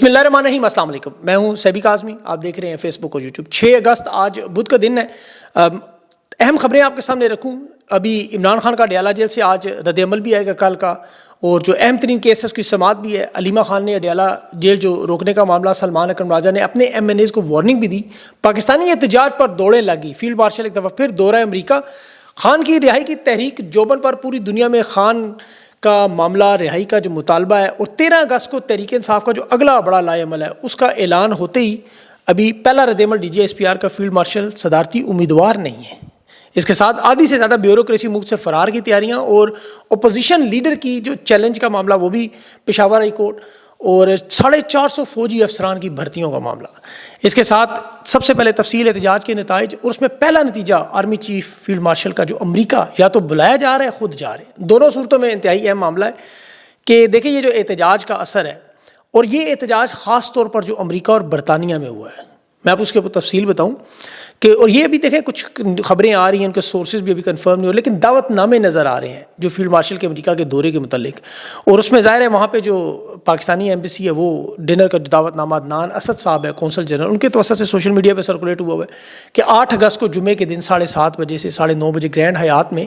بسم اللہ الرحمن الرحیم، السلام علیکم۔ میں ہوں سیبی کاظمی، آپ دیکھ رہے ہیں فیس بک اور یوٹیوب۔ 6 اگست آج بدھ کا دن ہے۔ اہم خبریں آپ کے سامنے رکھوں۔ ابھی عمران خان کا اڈیالہ جیل سے آج رد عمل بھی آئے گا کل کا، اور جو اہم ترین کیس ہے اس کی سماعت بھی ہے۔ علیمہ خان نے اڈیالہ جیل جو روکنے کا معاملہ، سلمان اکرم راجہ نے اپنے ایم این ایز کو وارننگ بھی دی۔ پاکستانی احتجاج پر دوڑیں لگی، فیلڈ مارشل ایک دفعہ پھر دورہ امریکہ۔ خان کی رہائی کی تحریک جوبن پر پوری دنیا میں خان کا معاملہ، رہائی کا جو مطالبہ ہے، اور 13 اگست کو تحریک انصاف کا جو اگلا بڑا لائے عمل ہے اس کا اعلان ہوتے ہی ابھی پہلا رد عمل D G S P R کا فیلڈ مارشل صدارتی امیدوار نہیں ہے۔ اس کے ساتھ آدھی سے زیادہ بیوروکریسی ملک سے فرار کی تیاریاں، اور اپوزیشن لیڈر کی جو چیلنج کا معاملہ وہ بھی پشاور ہائی کورٹ، اور 450 فوجی افسران کی بھرتیوں کا معاملہ۔ اس کے ساتھ سب سے پہلے تفصیل احتجاج کے نتائج، اور اس میں پہلا نتیجہ آرمی چیف فیلڈ مارشل کا جو امریکہ یا تو بلایا جا رہا ہے خود جا رہے ہیں۔ دونوں صورتوں میں انتہائی اہم معاملہ ہے کہ دیکھیں یہ جو احتجاج کا اثر ہے، اور یہ احتجاج خاص طور پر جو امریکہ اور برطانیہ میں ہوا ہے، میں آپ اس کے اوپر تفصیل بتاؤں کہ، اور یہ ابھی دیکھیں کچھ خبریں آ رہی ہیں، ان کے سورسز بھی ابھی کنفرم نہیں ہو، لیکن دعوت نامے نظر آ رہے ہیں جو فیلڈ مارشل کے امریکہ کے دورے کے متعلق، اور اس میں ظاہر ہے وہاں پہ جو پاکستانی ایمبیسی ہے وہ ڈنر کا جو دعوت نامہ عدنان اسد صاحب ہے قونصل جنرل، ان کے توسط سے سوشل میڈیا پہ سرکولیٹ ہوا ہے کہ 8 اگست کو جمعے کے دن 7:30 بجے سے 9:30 بجے گرینڈ حیات میں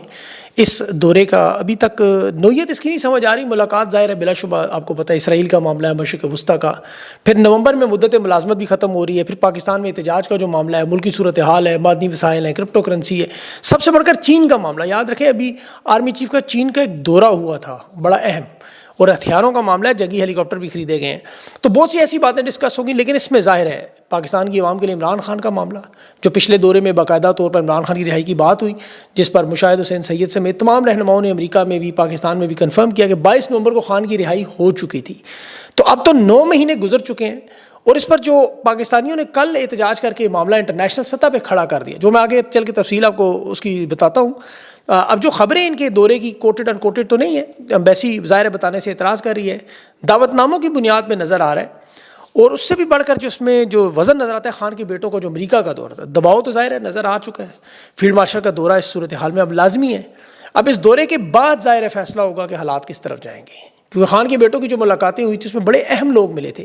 اس دورے کا ابھی تک نوعیت اس کی نہیں سمجھ آ رہی۔ ملاقات ظاہر ہے بلا شبہ آپ کو پتہ ہے اسرائیل کا معاملہ ہے، مشرق وسطیٰ کا، پھر نومبر میں مدت ملازمت بھی ختم ہو رہی ہے، پھر پاکستان میں احتجاج کا جو معاملہ ہے، ملکی صورتحال ہے، معدنی وسائل ہیں، کرپٹو کرنسی ہے، سب سے بڑھ کر چین کا معاملہ۔ یاد رکھیں ابھی آرمی چیف کا چین کا ایک دورہ ہوا تھا بڑا اہم، اور ہتھیاروں کا معاملہ ہے، جنگی ہیلی کاپٹر بھی خریدے گئے ہیں، تو بہت سی ایسی باتیں ڈسکس ہوگی۔ لیکن اس میں ظاہر ہے پاکستان کی عوام کے لیے عمران خان کا معاملہ، جو پچھلے دورے میں باقاعدہ طور پر عمران خان کی رہائی کی بات ہوئی، جس پر مشاہد حسین سید سمیت تمام رہنماؤں نے امریکہ میں بھی پاکستان میں بھی کنفرم کیا کہ 22 نومبر کو خان کی رہائی ہو چکی تھی۔ تو اب تو 9 مہینے گزر چکے ہیں، اور اس پر جو پاکستانیوں نے کل احتجاج کر کے معاملہ انٹرنیشنل سطح پہ کھڑا کر دیا، جو میں آگے چل کے تفصیل آپ کو اس کی بتاتا ہوں۔ اب جو خبریں ان کے دورے کی کوٹڈ ان کوٹڈ تو نہیں ہے، امبیسی ظاہر بتانے سے اعتراض کر رہی ہے، دعوت ناموں کی بنیاد میں نظر آ رہا ہے، اور اس سے بھی بڑھ کر جو اس میں جو وزن نظر آتا ہے خان کے بیٹوں کو جو امریکہ کا دورہ تھا، دباؤ تو ظاہر ہے نظر آ چکا ہے۔ فیلڈ مارشل کا دورہ اس صورتحال میں اب لازمی ہے۔ اب اس دورے کے بعد ظاہر فیصلہ ہوگا کہ حالات کس طرف جائیں گے، کیونکہ خان کے بیٹوں کی جو ملاقاتیں ہوئی تھیں اس میں بڑے اہم لوگ ملے تھے،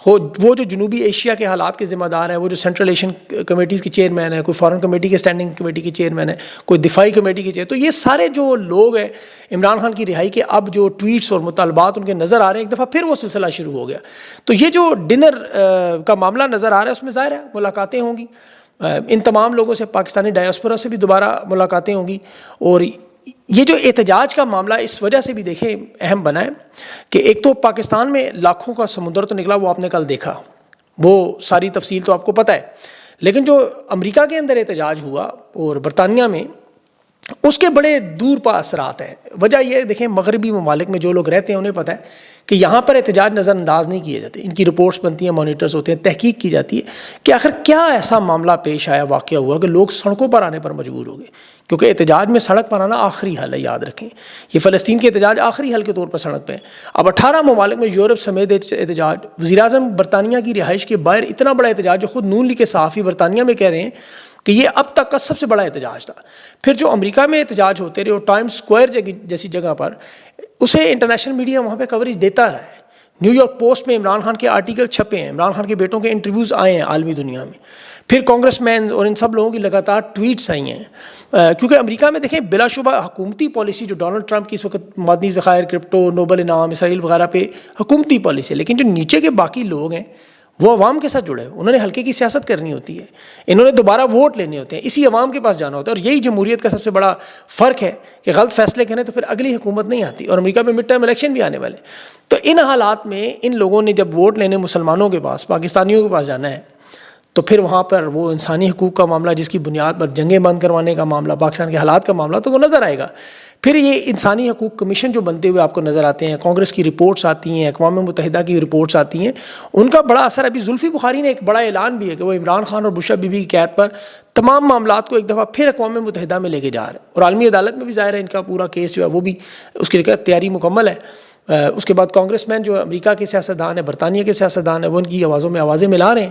وہ جو جنوبی ایشیا کے حالات کے ذمہ دار ہیں، وہ جو سینٹرل ایشین کمیٹیز کی چیئرمین ہے، کوئی فارن کمیٹی کے اسٹینڈنگ کمیٹی کی چیئرمین ہے، کوئی دفاعی کمیٹی کی چیئر، تو یہ سارے جو لوگ ہیں عمران خان کی رہائی کے اب جو ٹویٹس اور مطالبات ان کے نظر آ رہے ہیں، ایک دفعہ پھر وہ سلسلہ شروع ہو گیا۔ تو یہ جو ڈنر کا معاملہ نظر آ رہا ہے اس میں ظاہر ہے ملاقاتیں ہوں گی، ان تمام لوگوں سے، پاکستانی ڈائسپورا سے بھی دوبارہ ملاقاتیں ہوں گی، اور یہ جو احتجاج کا معاملہ اس وجہ سے بھی دیکھیں اہم بنا ہے کہ ایک تو پاکستان میں لاکھوں کا سمندر تو نکلا، وہ آپ نے کل دیکھا، وہ ساری تفصیل تو آپ کو پتہ ہے، لیکن جو امریکہ کے اندر احتجاج ہوا اور برطانیہ میں، اس کے بڑے دور پا اثرات ہیں۔ وجہ یہ دیکھیں مغربی ممالک میں جو لوگ رہتے ہیں انہیں پتہ ہے کہ یہاں پر احتجاج نظر انداز نہیں کیے جاتے، ان کی رپورٹس بنتی ہیں، مانیٹرز ہوتے ہیں، تحقیق کی جاتی ہے کہ آخر کیا ایسا معاملہ پیش آیا، واقعہ ہوا کہ لوگ سڑکوں پر آنے پر مجبور ہو گئے، کیونکہ احتجاج میں سڑک پر آنا آخری حل ہے، یاد رکھیں یہ فلسطین کے احتجاج آخری حل کے طور پر سڑک پہ ہیں۔ اب 18 ممالک میں یورپ سمیت احتجاج، وزیراعظم برطانیہ کی رہائش کے باہر اتنا بڑا احتجاج جو خود نون لیگ کے صحافی برطانیہ میں کہہ رہے ہیں کہ یہ اب تک کا سب سے بڑا احتجاج تھا۔ پھر جو امریکہ میں احتجاج ہوتے رہے اور ٹائمز اسکوائر جیسی جگہ پر، اسے انٹرنیشنل میڈیا وہاں پہ کوریج دیتا رہا ہے۔ نیو یارک پوسٹ میں عمران خان کے آرٹیکل چھپے ہیں، عمران خان کے بیٹوں کے انٹرویوز آئے ہیں عالمی دنیا میں، پھر کانگریس مین اور ان سب لوگوں کی لگاتار ٹویٹس آئی ہیں، کیونکہ امریکہ میں دیکھیں بلا شبہ حکومتی پالیسی جو ڈونلڈ ٹرمپ کی اس وقت معدنی ذخائر، کرپٹو، نوبل انعام، اسرائیل وغیرہ پہ حکومتی پالیسی ہے، لیکن جو نیچے کے باقی لوگ ہیں وہ عوام کے ساتھ جڑے، انہوں نے حلقے کی سیاست کرنی ہوتی ہے، انہوں نے دوبارہ ووٹ لینے ہوتے ہیں، اسی عوام کے پاس جانا ہوتا ہے، اور یہی جمہوریت کا سب سے بڑا فرق ہے کہ غلط فیصلے کریں تو پھر اگلی حکومت نہیں آتی، اور امریکہ میں مڈ ٹرم الیکشن بھی آنے والے۔ تو ان حالات میں ان لوگوں نے جب ووٹ لینے مسلمانوں کے پاس، پاکستانیوں کے پاس جانا ہے، تو پھر وہاں پر وہ انسانی حقوق کا معاملہ، جس کی بنیاد پر جنگیں بند کروانے کا معاملہ، پاکستان کے حالات کا معاملہ، تو وہ نظر آئے گا۔ پھر یہ انسانی حقوق کمیشن جو بنتے ہوئے آپ کو نظر آتے ہیں، کانگریس کی رپورٹس آتی ہیں، اقوام متحدہ کی رپورٹس آتی ہیں، ان کا بڑا اثر۔ ابھی زلفی بخاری نے ایک بڑا اعلان بھی ہے کہ وہ عمران خان اور بشرا بی بی کی قید پر تمام معاملات کو ایک دفعہ پھر اقوام متحدہ میں لے کے جا رہے ہیں، اور عالمی عدالت میں بھی ظاہر ہے ان کا پورا کیس جو ہے وہ بھی اس کی تیاری مکمل ہے۔ اس کے بعد کانگریس مین جو امریکہ کے سیاستدان ہیں، برطانیہ کے سیاستدان ہیں، وہ ان کی آوازوں میں آوازیں ملا رہے ہیں۔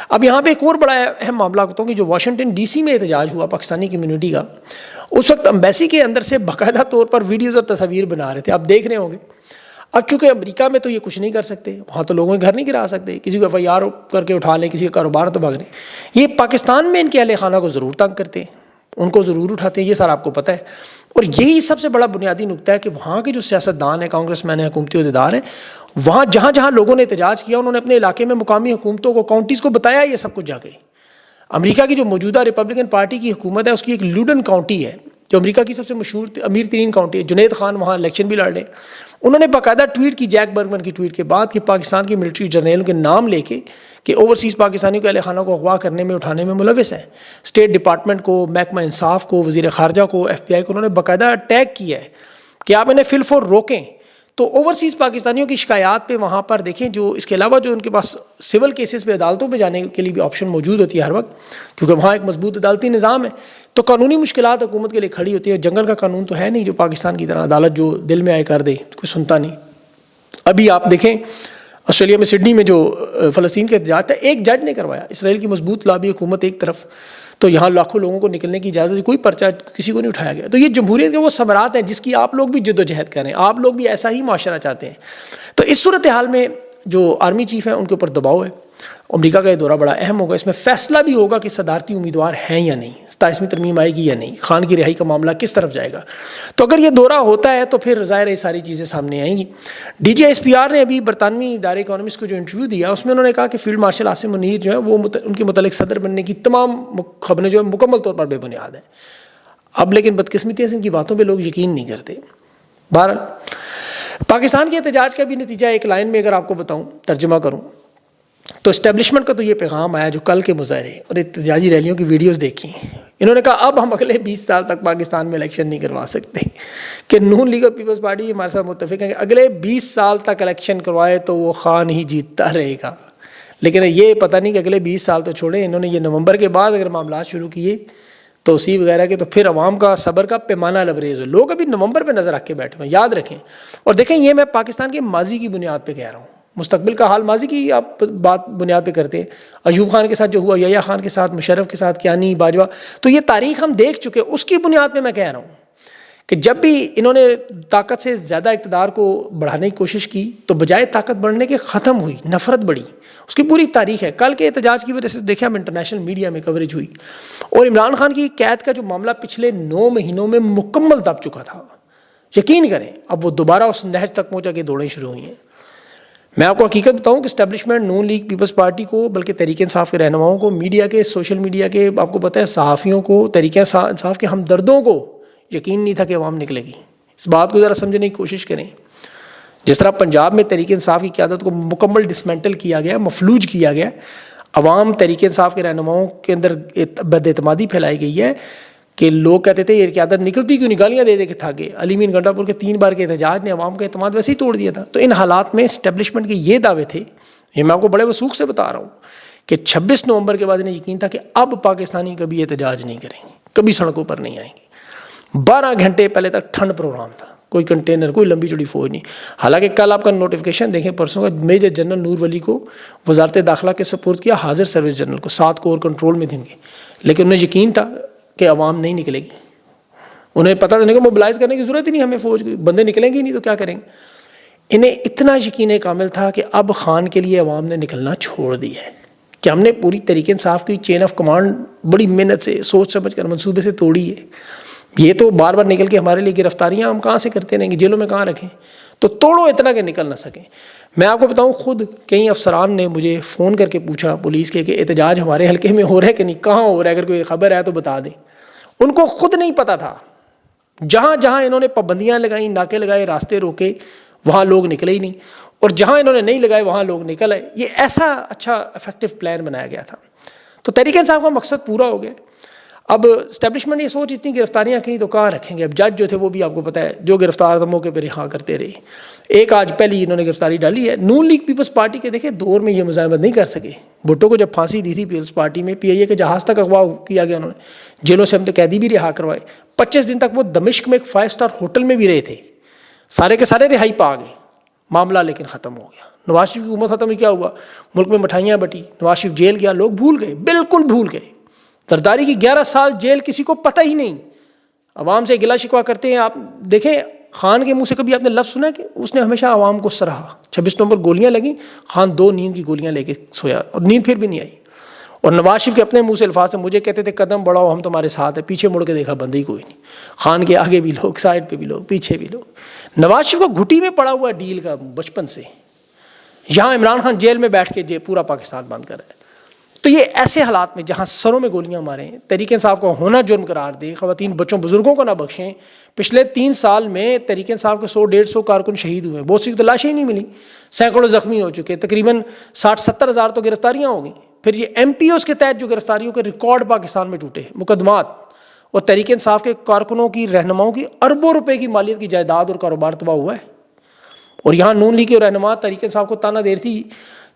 اب یہاں پہ ایک اور بڑا اہم معاملہ بتاؤں کہ جو واشنگٹن ڈی سی میں احتجاج ہوا پاکستانی کمیونٹی کا، اس وقت امبیسی کے اندر سے باقاعدہ طور پر ویڈیوز اور تصاویر بنا رہے تھے، آپ دیکھ رہے ہوں گے۔ اب چونکہ امریکہ میں تو یہ کچھ نہیں کر سکتے، وہاں تو لوگوں کے گھر نہیں گرا سکتے، کسی کو FIR کر کے اٹھا لیں، کسی کا کاروبار تو بھاگ رہے. یہ پاکستان میں ان کے اہل خانہ کو ضرور تنگ کرتے ہیں، ان کو ضرور اٹھاتے ہیں، یہ سارا آپ کو پتہ ہے. اور یہی سب سے بڑا بنیادی نقطہ ہے کہ وہاں کے جو سیاستدان ہیں، کانگریس مین ہیں، حکومتی عہدیدار ہیں، وہاں جہاں جہاں لوگوں نے احتجاج کیا انہوں نے اپنے علاقے میں مقامی حکومتوں کو، کاؤنٹیز کو بتایا یہ سب کچھ جا کے. امریکہ کی جو موجودہ ریپبلکن پارٹی کی حکومت ہے اس کی ایک لوڈن کاؤنٹی ہے جو امریکہ کی سب سے مشہور امیر ترین کاؤنٹی ہے. جنید خان وہاں الیکشن بھی لڑ رہے ہیں. انہوں نے باقاعدہ ٹویٹ کی جیک برگمن کی ٹویٹ کے بعد کہ پاکستان کے ملٹری جرنیلوں کے نام لے کے کہ اوورسیز پاکستانیوں کے اہل خانہ کو اغوا کرنے میں اٹھانے میں ملوث ہیں. اسٹیٹ ڈپارٹمنٹ کو، محکمہ انصاف کو، وزیر خارجہ کو، FBI کو انہوں نے باقاعدہ ٹیگ کیا ہے کہ آپ انہیں فل فور روکیں. تو اوورسیز پاکستانیوں کی شکایات پہ وہاں پر دیکھیں، جو اس کے علاوہ جو ان کے پاس سول کیسز پہ عدالتوں پہ جانے کے لیے بھی آپشن موجود ہوتی ہے ہر وقت، کیونکہ وہاں ایک مضبوط عدالتی نظام ہے. تو قانونی مشکلات حکومت کے لیے کھڑی ہوتی ہے. جنگل کا قانون تو ہے نہیں جو پاکستان کی طرح عدالت جو دل میں آئے کر دے، کوئی سنتا نہیں. ابھی آپ دیکھیں آسٹریلیا میں سڈنی میں جو فلسطین کا احتجاج تھا، ایک جج نے کروایا. اسرائیل کی مضبوط لابی حکومت ایک طرف، تو یہاں لاکھوں لوگوں کو نکلنے کی اجازت، کوئی پرچہ کسی کو نہیں اٹھایا گیا. تو یہ جمہوریت کے وہ ثمرات ہیں جس کی آپ لوگ بھی جد و جہد کریں، آپ لوگ بھی ایسا ہی معاشرہ چاہتے ہیں. تو اس صورتحال میں جو آرمی چیف ہیں ان کے اوپر دباؤ ہے. امریکہ کا یہ دورہ بڑا اہم ہوگا، اس میں فیصلہ بھی ہوگا کہ صدارتی امیدوار ہیں یا نہیں، 27ویں ترمیم آئے گی یا نہیں، خان کی رہائی کا معاملہ کس طرف جائے گا. تو اگر یہ دورہ ہوتا ہے تو پھر ظاہر ہے یہ ساری چیزیں سامنے آئیں گی. DGISPR نے ابھی برطانوی ادارے اکانومسٹ کو جو انٹرویو دیا اس میں انہوں نے کہا کہ فیلڈ مارشل عاصم منیر جو ہے وہ ان کے متعلق صدر بننے کی تمام خبریں جو ہے مکمل طور پر بے بنیاد ہیں. اب لیکن بدقسمتی ہے ان کی باتوں پہ لوگ یقین نہیں کرتے. بہرحال پاکستان کے احتجاج کا بھی نتیجہ ایک لائن میں اگر آپ کو بتاؤں، ترجمہ کروں تو اسٹیبلشمنٹ کا تو یہ پیغام آیا جو کل کے مظاہرے اور احتجاجی ریلیوں کی ویڈیوز دیکھی، انہوں نے کہا اب ہم اگلے 20 سال تک پاکستان میں الیکشن نہیں کروا سکتے. کہ نون لیگ اور پیپلز پارٹی ہمارے ساتھ متفق ہے کہ اگلے 20 سال تک الیکشن کروائے تو وہ خان ہی جیتتا رہے گا. لیکن یہ پتہ نہیں کہ اگلے 20 سال تو چھوڑیں، انہوں نے یہ نومبر کے بعد اگر معاملات شروع کیے توسیع وغیرہ کے، تو پھر عوام کا صبر کا پیمانہ لبریز ہو. لوگ ابھی نومبر پہ نظر رکھ کے بیٹھے ہیں، یاد رکھیں. اور دیکھیں یہ میں پاکستان کے ماضی کی بنیاد پہ کہہ رہا ہوں، مستقبل کا حال ماضی کی آپ بات بنیاد پہ کرتے ہیں. ایوب خان کے ساتھ جو ہوا، یحییٰ خان کے ساتھ، مشرف کے ساتھ، کیانی، باجوہ، تو یہ تاریخ ہم دیکھ چکے. اس کی بنیاد پہ میں کہہ رہا ہوں کہ جب بھی انہوں نے طاقت سے زیادہ اقتدار کو بڑھانے کی کوشش کی تو بجائے طاقت بڑھنے کے ختم ہوئی، نفرت بڑھی. اس کی پوری تاریخ ہے. کل کے احتجاج کی وجہ سے دیکھیں ہم انٹرنیشنل میڈیا میں کوریج ہوئی، اور عمران خان کی قید کا جو معاملہ پچھلے 9 مہینوں میں مکمل دب چکا تھا، یقین کریں اب وہ دوبارہ اس نہج تک پہنچا کے دوڑیں شروع ہوئی ہیں. میں آپ کو حقیقت بتاؤں کہ اسٹیبلشمنٹ، نون لیگ، پیپلز پارٹی کو، بلکہ تحریک انصاف کے رہنماؤں کو، میڈیا کے، سوشل میڈیا کے، آپ کو پتہ ہے صحافیوں کو، تحریک انصاف کے ہمدردوں کو یقین نہیں تھا کہ عوام نکلے گی. اس بات کو ذرا سمجھنے کی کوشش کریں. جس طرح پنجاب میں تحریک انصاف کی قیادت کو مکمل ڈسمنٹل کیا گیا، مفلوج کیا گیا، عوام تحریک انصاف کے رہنماؤں کے اندر بد اعتمادی پھیلائی گئی ہے کہ لوگ کہتے تھے یہ قیادت نکلتی کیوں نہیں، گالیاں دے دے کے تھا گئے. علی مین گنڈا پور کے 3 بار کے احتجاج نے عوام کا اعتماد ویسے ہی توڑ دیا تھا. تو ان حالات میں اسٹیبلشمنٹ کے یہ دعوے تھے، یہ میں آپ کو بڑے وثوق سے بتا رہا ہوں کہ 26 نومبر کے بعد انہیں یقین تھا کہ اب پاکستانی کبھی احتجاج نہیں کریں گے، کبھی سڑکوں پر نہیں آئیں گے. 12 گھنٹے پہلے تک ٹھنڈ پروگرام تھا، کوئی کنٹینر، کوئی لمبی چوڑی فوج نہیں. حالانکہ کل آپ کا نوٹیفیکیشن دیکھیں پرسوں کا، میجر جنرل نور ولی کو وزارت داخلہ کے سپورٹ کیا، حاضر سروس جنرل کو 7 کور کنٹرول میں دیں گے. لیکن انہیں یقین تھا کہ عوام نہیں نکلے گی. انہیں پتہ تھا کہ موبلائز کرنے کی ضرورت ہی نہیں، ہمیں فوج بندے نکلیں گے نہیں تو کیا کریں گے. انہیں اتنا یقین کامل تھا کہ اب خان کے لیے عوام نے نکلنا چھوڑ دیا ہے، کہ ہم نے پوری تحریک انصاف کی چین آف کمانڈ بڑی محنت سے، سوچ سمجھ کر، منصوبے سے توڑی ہے. یہ تو بار بار نکل کے ہمارے لیے گرفتاریاں ہم کہاں سے کرتے رہیں گے، جیلوں میں کہاں رکھیں. تو توڑو اتنا کہ نکل نہ سکیں. میں آپ کو بتاؤں خود کئی افسران نے مجھے فون کر کے پوچھا پولیس کے کہ احتجاج ہمارے حلقے میں ہو رہا ہے کہ نہیں، کہاں ہو رہا ہے، اگر کوئی خبر ہے تو بتا دیں. ان کو خود نہیں پتہ تھا. جہاں جہاں انہوں نے پابندیاں لگائیں، ناکے لگائے، راستے روکے، وہاں لوگ نکلے ہی نہیں، اور جہاں انہوں نے نہیں لگائے وہاں لوگ نکل آئے. یہ ایسا اچھا افیکٹو پلان بنایا گیا تھا. تو تحریک انصاف کا مقصد پورا ہو گیا. اب اسٹیبلشمنٹ یہ سوچ اتنی گرفتاریاں کہیں تو کہاں رکھیں گے. اب جج جو تھے وہ بھی آپ کو پتہ ہے جو گرفتار تھا موقع پہ رہا کرتے رہے. ایک آج پہلی انہوں نے گرفتاری ڈالی ہے. نون لیگ پیپلز پارٹی کے دیکھیں دور میں یہ مزاحمت نہیں کر سکے. بھٹو کو جب پھانسی دی تھی پیپلز پارٹی میں، PIA کے جہاز تک اغوا کیا گیا، انہوں نے جیلوں سے اپنے قیدی بھی رہا کروائے. 25 دن تک وہ دمشق میں ایک 5 اسٹار ہوٹل میں بھی رہے تھے. سارے کے سارے رہائی پا گئے. معاملہ لیکن ختم ہو گیا. نواز شریف کی حکومت ختم ہوئی، کیا ہوا؟ ملک میں مٹھائیاں بٹی، نواز شریف جیل گیا، لوگ بھول گئے، بالکل بھول گئے. زرداری کی 11 سال جیل کسی کو پتہ ہی نہیں. عوام سے گلا شکوہ کرتے ہیں. آپ دیکھیں خان کے منہ سے کبھی آپ نے لفظ سنا ہے کہ اس نے ہمیشہ عوام کو سراہا؟ 26 نومبر گولیاں لگیں، خان 2 نیند کی گولیاں لے کے سویا اور نیند پھر بھی نہیں آئی. اور نواز شریف کے اپنے منہ سے الفاظ ہیں، مجھے کہتے تھے قدم بڑھاؤ ہم تمہارے ساتھ ہیں، پیچھے مڑ کے دیکھا بندہ ہی کوئی نہیں. خان کے آگے بھی لوگ، سائڈ پہ بھی لوگ، پیچھے بھی لوگ. نواز شریف کو گھٹی میں پڑا ہوا ڈیل کا بچپن سے. یہاں عمران خان جیل میں بیٹھ کے پورا پاکستان بند کر رہا ہے. تو یہ ایسے حالات میں جہاں سروں میں گولیاں ماریں، تحریک انصاف کو ہونا جرم قرار دے، خواتین بچوں بزرگوں کو نہ بخشیں. پچھلے 3 سال میں تحریک انصاف کے 100-150 کارکن شہید ہوئے، بہت سی تو لاشیں ہی نہیں ملی، سینکڑوں زخمی ہو چکے، تقریباً 60-70 ہزار تو گرفتاریاں ہو گئیں. پھر یہ ایم پی اوز کے تحت جو گرفتاریوں کے ریکارڈ پاکستان میں ٹوٹے، مقدمات، اور تحریک انصاف کے کارکنوں کی، رہنماؤں کی اربوں روپے کی مالیت کی جائیداد اور کاروبار تباہ ہوا ہے. اور یہاں نون لیگ کے رہنما تحریک انصاف کو تانا دیر تھی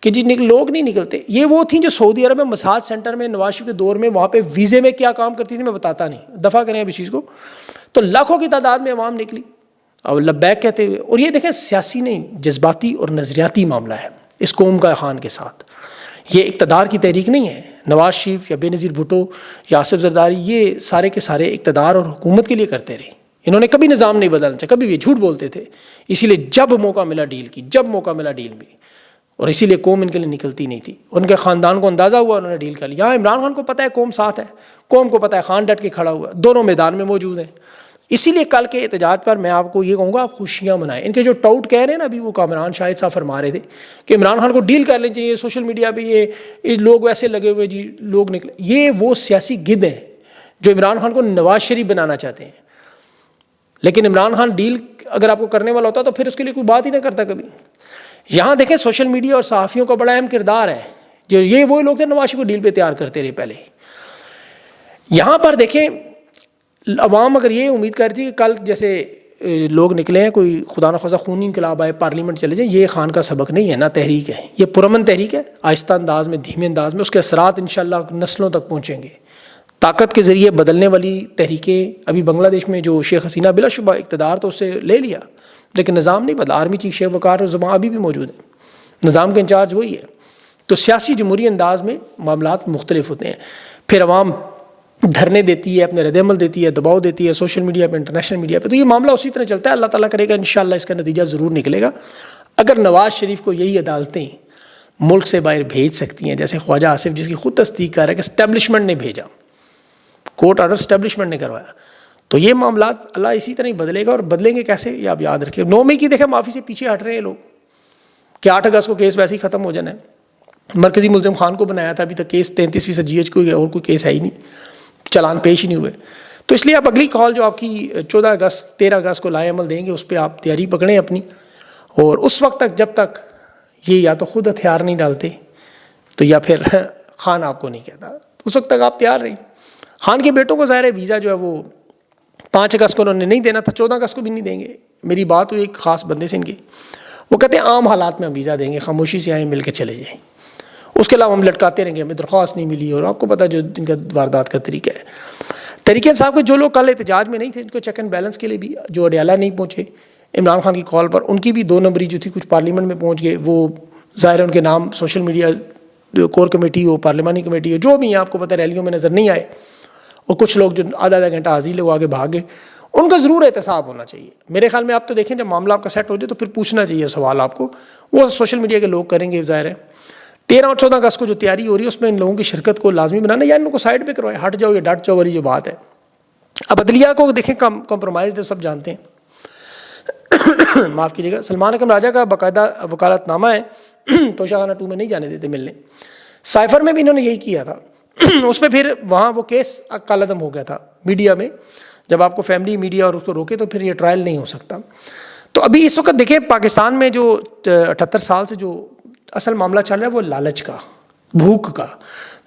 کہ جی لوگ نہیں نکلتے. یہ وہ تھیں جو سعودی عرب میں مساج سینٹر میں نواز شریف کے دور میں وہاں پہ ویزے میں کیا کام کرتی تھی میں بتاتا نہیں، دفع کریں اب اس چیز کو. تو لاکھوں کی تعداد میں عوام نکلی اور لبیک کہتے ہوئے. اور یہ دیکھیں سیاسی نہیں، جذباتی اور نظریاتی معاملہ ہے اس قوم کا خان کے ساتھ. یہ اقتدار کی تحریک نہیں ہے. نواز شریف یا بے نظیر بھٹو یا آصف زرداری یہ سارے کے سارے اقتدار اور حکومت کے لیے کرتے رہے. انہوں نے کبھی نظام نہیں بدلنا چاہا، کبھی بھی جھوٹ بولتے تھے. اسی لیے جب موقع ملا ڈیل کی، جب موقع ملا ڈیل میں، اور اسی لیے قوم ان کے لیے نکلتی نہیں تھی. ان کے خاندان کو اندازہ ہوا، انہوں نے ڈیل کر لی. یہاں عمران خان کو پتہ ہے قوم ساتھ ہے، قوم کو پتہ ہے خان ڈٹ کے کھڑا ہوا، دونوں میدان میں موجود ہیں. اسی لیے کل کے احتجاج پر میں آپ کو یہ کہوں گا آپ خوشیاں منائیں. ان کے جو ٹاؤٹ کہہ رہے ہیں نا، ابھی وہ کامران شاہد صاحب فرما رہے تھے کہ عمران خان کو ڈیل کر لیں چاہیے، سوشل میڈیا پہ یہ لوگ ویسے لگے ہوئے جی لوگ نکلے. یہ وہ سیاسی گدھ ہیں جو عمران خان کو نواز شریف بنانا چاہتے ہیں. لیکن عمران خان ڈیل اگر آپ کو کرنے والا ہوتا تو پھر اس کے لیے کوئی بات ہی نہ کرتا کبھی. یہاں دیکھیں سوشل میڈیا اور صحافیوں کا بڑا اہم کردار ہے. جو یہ وہ لوگ تھے نواز شریف کو ڈیل پہ تیار کرتے رہے پہلے. یہاں پر دیکھیں عوام اگر یہ امید کرتی تھی کہ کل جیسے لوگ نکلے ہیں کوئی خدا نخواستہ خونی انقلاب آئے، پارلیمنٹ چلے جائیں، یہ خان کا سبق نہیں ہے، نہ تحریک ہے. یہ پرامن تحریک ہے، آہستہ انداز میں، دھیمے انداز میں. اس کے اثرات انشاءاللہ نسلوں تک پہنچیں گے. طاقت کے ذریعے بدلنے والی تحریکیں ابھی بنگلہ دیش میں جو شیخ حسینہ بلا شبہ اقتدار تو اس سے لے لیا، لیکن نظام نہیں بدلا. آرمی چیف شیخ وقار زمان ابھی بھی موجود ہیں، نظام کے انچارج وہی ہے. تو سیاسی جمہوری انداز میں معاملات مختلف ہوتے ہیں. پھر عوام دھرنے دیتی ہے، اپنے رد عمل دیتی ہے، دباؤ دیتی ہے سوشل میڈیا پہ، انٹرنیشنل میڈیا پہ. تو یہ معاملہ اسی طرح چلتا ہے. اللہ تعالیٰ کرے گا انشاءاللہ اس کا نتیجہ ضرور نکلے گا. اگر نواز شریف کو یہی عدالتیں ملک سے باہر بھیج سکتی ہیں، جیسے خواجہ آصف جس کی خود تصدیق کر رہا ہے کہ اسٹیبلشمنٹ نے بھیجا، کورٹ آرڈر اسٹیبلشمنٹ نے کروایا، تو یہ معاملات اللہ اسی طرح ہی بدلے گا. اور بدلیں گے کیسے یہ آپ یاد رکھیں. 9 مئی کی دیکھیں معافی سے پیچھے ہٹ رہے ہیں لوگ کہ 8 اگست کو کیس ویسے ہی ختم ہو جانا ہے. مرکزی ملزم خان کو بنایا تھا، ابھی تک کیس 33% GH کوئی اور کوئی کیس ہے ہی نہیں، چلان پیش ہی نہیں ہوئے. تو اس لیے آپ اگلی کال جو آپ کی 14 اگست 13 اگست کو لائے عمل دیں گے اس پہ آپ تیاری پکڑیں اپنی. اور اس وقت تک جب تک یہ یا تو خود ہتھیار نہیں ڈالتے تو یا پھر خان آپ کو نہیں کہتا، اس وقت تک آپ تیار رہیں. خان کے بیٹوں کو ظاہر ہے ویزا جو ہے وہ 5 اگست کو انہوں نے نہیں دینا تھا، 14 اگست کو بھی نہیں دیں گے. میری بات ہوئی ایک خاص بندے سے ان کی، وہ کہتے ہیں عام حالات میں ہم ویزا دیں گے، خاموشی سے آئیں، مل کے چلے جائیں. اس کے علاوہ ہم لٹکاتے رہیں گے، ہمیں درخواست نہیں ملی. اور آپ کو پتہ جو ان کا واردات کا طریقہ ہے. تحریک انصاف کے جو لوگ کل احتجاج میں نہیں تھے، ان کو چیک اینڈ بیلنس کے لیے بھی جو اڈیالہ نہیں پہنچے عمران خان کی کال پر، ان کی بھی 2 نمبری جو تھی کچھ پارلیمنٹ میں پہنچ گئے. وہ ظاہر ہے ان کے نام سوشل میڈیا کور کمیٹی ہو، پارلیمانی کمیٹی ہو، جو بھی ہیں آپ کو پتہ ریلیوں میں نظر نہیں آئے. اور کچھ لوگ جو آدھا گھنٹہ حاضری لے وہ آگے بھاگے. ان کا ضرور احتساب ہونا چاہیے میرے خیال میں. آپ تو دیکھیں جب معاملہ آپ کا سیٹ ہو جائے تو پھر پوچھنا چاہیے سوال آپ کو، وہ سوشل میڈیا کے لوگ کریں گے ظاہر ہے. 13 اور 14 اگست کو جو تیاری ہو رہی ہے اس میں ان لوگوں کی شرکت کو لازمی بنانا، یا ان کو سائڈ پہ کروائے، ہٹ جاؤ یا ڈٹ جاؤ والی جو بات ہے. اب عدلیہ کو دیکھیں کمپرومائز سب جانتے ہیں. معاف کیجیے گا، سلمان اکرم راجہ کا باقاعدہ وکالت نامہ ہے، توشہ خانہ 2 میں نہیں جانے دیتے ملنے. سائفر میں بھی انہوں نے یہی کیا تھا. اس میں پھر وہاں وہ کیس کالعدم ہو گیا تھا میڈیا میں. جب آپ کو فیملی میڈیا اور اس کو روکے تو پھر یہ ٹرائل نہیں ہو سکتا. تو ابھی اس وقت دیکھیں پاکستان میں جو 78 سال سے جو اصل معاملہ چل رہا ہے وہ لالچ کا، بھوک کا.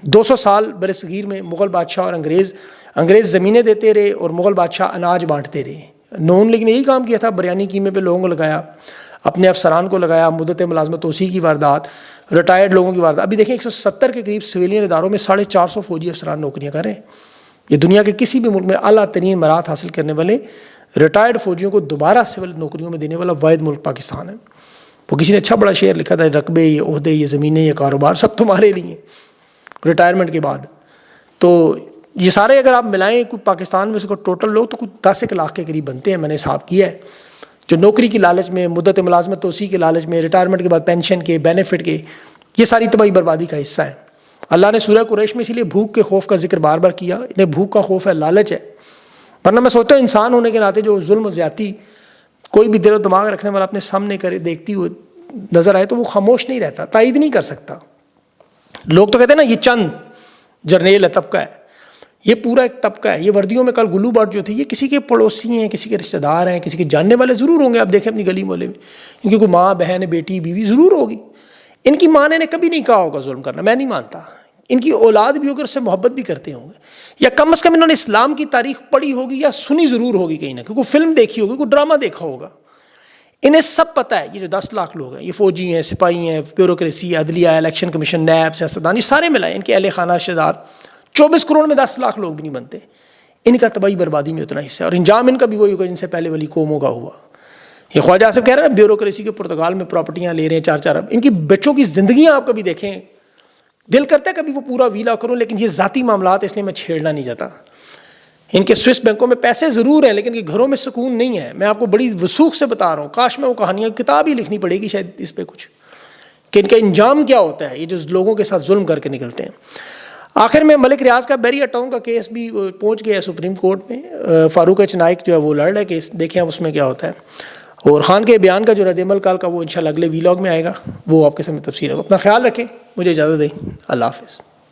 200 سال برصغیر میں مغل بادشاہ اور انگریز زمینیں دیتے رہے اور مغل بادشاہ اناج بانٹتے رہے. نون لیگ نے یہی کام کیا تھا، بریانی قیمے پہ لوگوں کو لگایا، اپنے افسران کو لگایا، مدت ملازمت توسیع کی واردات، ریٹائرڈ لوگوں کی واردات. ابھی دیکھیں 170 کے قریب سویلین اداروں میں 450 فوجی افسران نوکریاں کر رہے ہیں. یہ دنیا کے کسی بھی ملک میں اعلیٰ ترین مراحت حاصل کرنے والے ریٹائرڈ فوجیوں کو دوبارہ سول نوکریوں میں دینے والا واحد ملک پاکستان ہے. وہ کسی نے اچھا بڑا شعر لکھا تھا، رقبے، یہ عہدے، یہ زمینیں، یہ کاروبار سب تمہارے لیے ریٹائرمنٹ کے بعد. تو یہ سارے اگر آپ ملائیں کوئی پاکستان میں سے کوئی ٹوٹل لوگ تو کچھ 10 لاکھ کے قریب بنتے ہیں، میں نے حساب کیا ہے. جو نوکری کی لالچ میں، مدت ملازمت توسیع کے لالچ میں، ریٹائرمنٹ کے بعد پینشن کے، بینیفٹ کے، یہ ساری تباہی بربادی کا حصہ ہے۔ اللہ نے سورہ قریش میں اسی لیے بھوک کے خوف کا ذکر بار بار کیا، انہیں بھوک کا خوف ہے، لالچ ہے۔ ورنہ میں سوچتا ہوں انسان ہونے کے ناطے جو ظلم و زیادتی کوئی بھی دل و دماغ رکھنے والا اپنے سامنے کرے، دیکھتی ہوئے نظر آئے تو وہ خاموش نہیں رہتا، تائید نہیں کر سکتا۔ لوگ تو کہتے ہیں نا یہ چند جرنیل ہے، طبقہ ہے، یہ پورا ایک طبقہ ہے۔ یہ وردیوں میں کل گلو بٹ جو تھے، یہ کسی کے پڑوسی ہیں، کسی کے رشتہ دار ہیں، کسی کے جاننے والے ضرور ہوں گے۔ آپ دیکھیں اپنی گلی محلے میں ان کی کوئی ماں، بہن، بیٹی، بیوی ضرور ہوگی۔ ان کی ماں نے انہیں کبھی نہیں کہا ہوگا ظلم کرنا، میں نہیں مانتا۔ ان کی اولاد بھی ہوگی، اس سے محبت بھی کرتے ہوں گے، یا کم از کم انہوں نے اسلام کی تاریخ پڑھی ہوگی یا سنی ضرور ہوگی کہیں نہ کہیں، کوئی فلم دیکھی ہوگی، کوئی ڈرامہ دیکھا ہوگا۔ انہیں سب پتہ ہے یہ جو 10 لاکھ لوگ ہیں، یہ فوجی ہیں، سپاہی ہیں، بیوروکریسی، عدلیہ، الیکشن کمیشن، نیب، سیاستدان، یہ سارے ملائے، ان کے اہل خانہ، رشتہ دار، 24 کروڑ میں 10 لاکھ لوگ بھی نہیں بنتے۔ ان کا تباہی بربادی میں اتنا حصہ ہے، اور انجام ان کا بھی وہی ہوگا جن سے پہلے والی قوموں کا ہوا۔ یہ خواجہ آصف کہہ رہے ہیں بیوروکریسی کے پرتگال میں پراپرٹیاں لے رہے ہیں 4 ارب، ان کی بچوں کی زندگیاں آپ کبھی دیکھیں، دل کرتا ہے کبھی وہ پورا ویلا کروں، لیکن یہ ذاتی معاملات اس لیے میں چھیڑنا نہیں چاہتا۔ ان کے سوئس بینکوں میں پیسے ضرور ہیں، لیکن ان کے گھروں میں سکون نہیں ہے۔ میں آپ کو بڑی وثوق سے بتا رہا ہوں، کاش میں وہ کہانیاں کتاب ہی لکھنی پڑے گی شاید اس پہ کچھ، کہ ان کا انجام کیا ہوتا ہے، یہ جو لوگوں کے ساتھ ظلم کر کے نکلتے ہیں۔ آخر میں ملک ریاض کا بیری اٹاؤن کا کیس بھی پہنچ گیا ہے سپریم کورٹ میں، فاروق ایچ نائک جو ہے وہ لڑ رہا ہے کیس، دیکھیں اب اس میں کیا ہوتا ہے۔ اور خان کے بیان کا جو رد عمل کل کا وہ انشاءاللہ اگلے ویلاگ میں آئے گا، وہ آپ کے سامنے تفصیل ہوگا۔ اپنا خیال رکھیں، مجھے اجازت دیں، اللہ حافظ۔